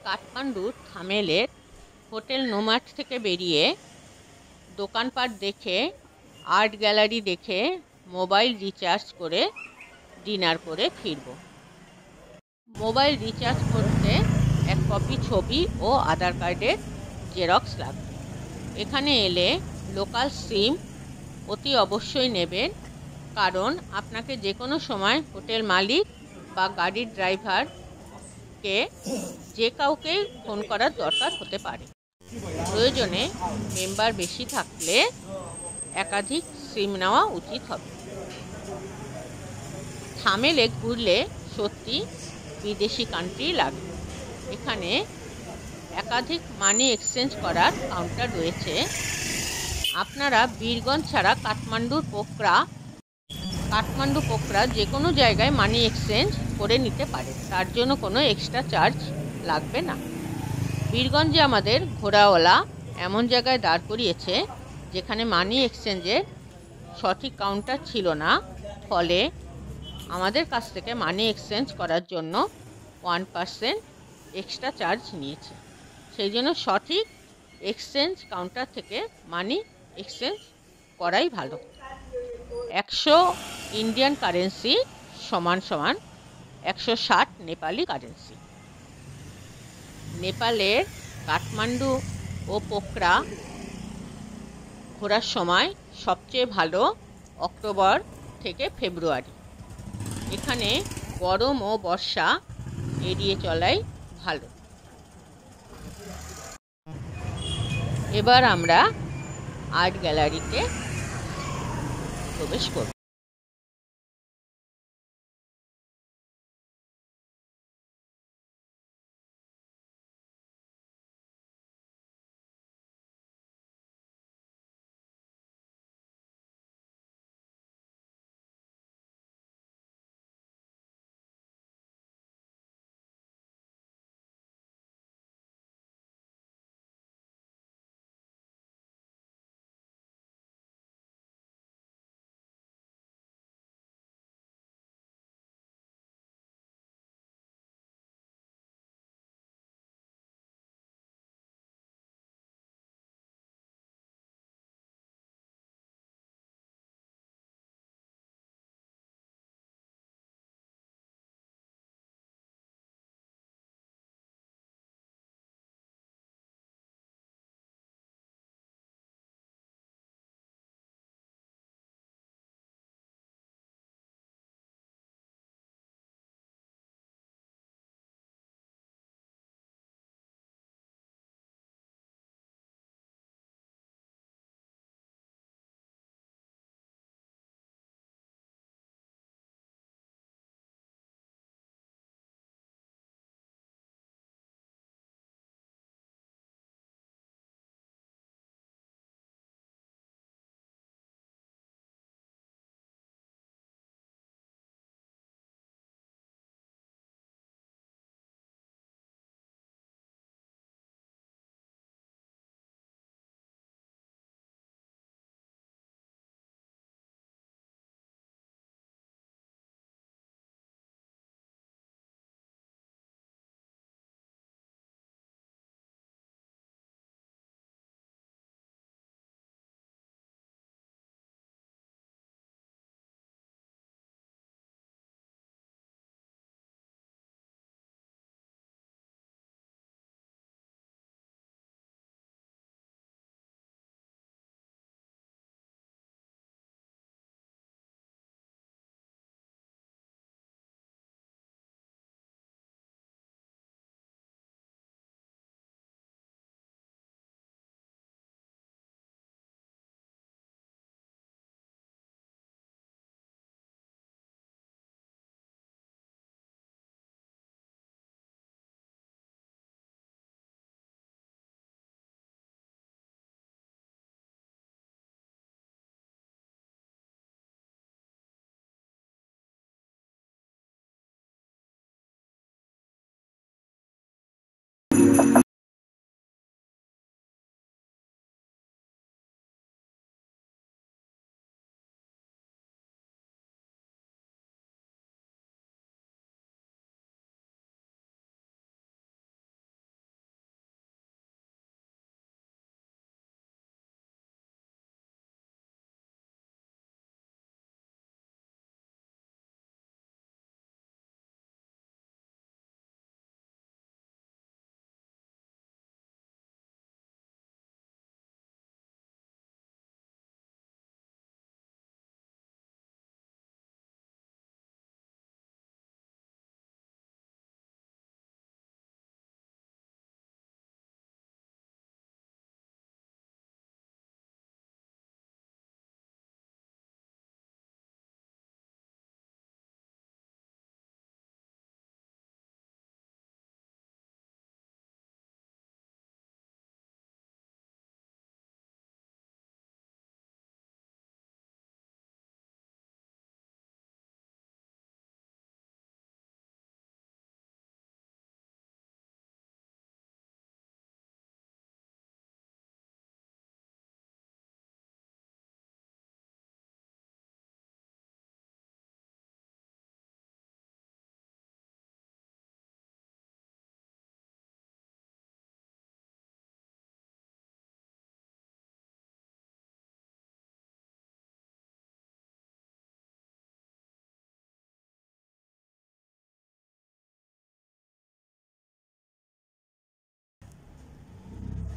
কাঠমান্ডুর থামেলের hotel nomad থেকে বেরিয়ে দোকানপাট দেখে, আর্ট গ্যালারি দেখে, মোবাইল রিচার্জ করে ডিনার করে ফিরব। মোবাইল রিচার্জ করতে এক কপি ছবি ও আধার কার্ডের জেরক্স লাগবে। এখানে এলে লোকাল সিম অতি অবশ্যই নেবেন, কারণ আপনাকে যে কোনো সময় হোটেল মালিক বা গাড়ির ড্রাইভারকে যে কাউকে ফোন করার দরকার হতে পারে। প্রয়োজনে মেম্বার বেশি থাকলে একাধিক সিম নেওয়া উচিত হবে। থামেলে ঘুরলে সত্যি বিদেশি কান্ট্রি লাগে। এখানে একাধিক মানি এক্সচেঞ্জ করার কাউন্টার রয়েছে। আপনারা বীরগঞ্জ ছাড়া কাঠমান্ডু পোখরা যে কোনো জায়গায় মানি এক্সচেঞ্জ করে নিতে পারেন, তার জন্য কোনো এক্সট্রা চার্জ লাগবে না। বীরগঞ্জে আমাদের ঘোড়াওয়ালা এমন জায়গায় দাঁড় করিয়েছে যেখানে মানি এক্সচেঞ্জের সঠিক কাউন্টার ছিল না, ফলে আমাদের কাছ থেকে মানি এক্সচেঞ্জ করার জন্য 1% এক্সট্রা চার্জ নিয়েছে। সেই জন্য সঠিক এক্সচেঞ্জ কাউন্টার থেকে মানি এক্সচেঞ্জ করাই ভালো। 100 ইন্ডিয়ান কারেন্সি সমান 160 নেপালি কারেন্সি। নেপালের কাঠমান্ডু ও পোখরা ঘোরার সময় সবচেয়ে ভালো অক্টোবর থেকে ফেব্রুয়ারি। এখানে গরম ও বর্ষা এড়িয়ে চলাই ভালো। এবার আমরা আর্ট গ্যালারিতে প্রবেশ করব।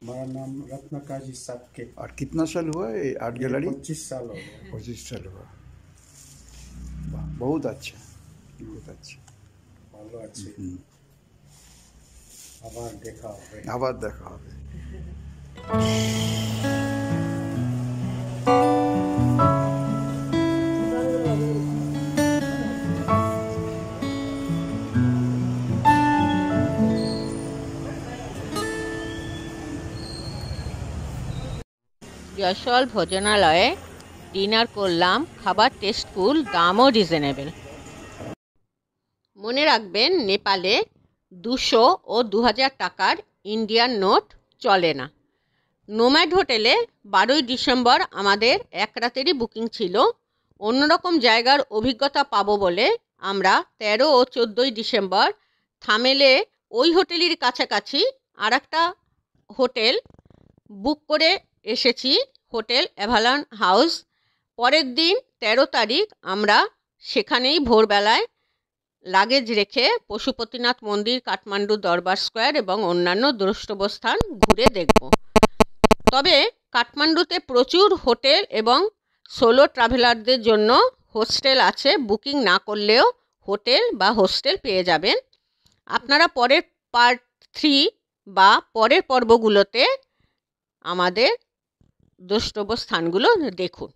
हमारा नाम रत्नाकाजी साबके। और कितना साल हुआ ये आर्ट गैलरी? 25 साल हो गए। 25 साल हुआ। वाह, बहुत अच्छा, बहुत अच्छा। ভালো আছে। আবার দেখা হবে। আবার দেখা হবে। যশোল ভোজনালয়ে ডিনার করলাম, খাবার টেস্টফুল, দামও রিজনেবল। মনে রাখবেন, নেপালে 200 ও 2000 টাকার ইন্ডিয়ান নোট চলে না। নোম্যাড হোটেলে 12ই ডিসেম্বর আমাদের এক রাতেরই বুকিং ছিল। অন্যরকম জায়গার অভিজ্ঞতা পাবো বলে আমরা 13 ও 14ই ডিসেম্বর থামেলে ওই হোটেলের কাছাকাছি আর একটা হোটেল বুক করে এসেছি, হোটেল অ্যাভালন হাউস। পরের দিন 13 তারিখ আমরা সেখানেই ভোরবেলায় লাগেজ রেখে পশুপতিনাথ মন্দির, কাঠমান্ডু দরবার স্কোয়ার এবং অন্যান্য দ্রষ্টব্য স্থান ঘুরে দেখব। তবে কাঠমান্ডুতে প্রচুর হোটেল এবং সোলো ট্রাভেলারদের জন্য হোস্টেল আছে। বুকিং না করলেও হোটেল বা হোস্টেল পেয়ে যাবেন। আপনারা পরের পার্ট 3 বা পরের পর্বগুলোতে আমাদের দ্রষ্টব্য স্থানগুলো দেখুন।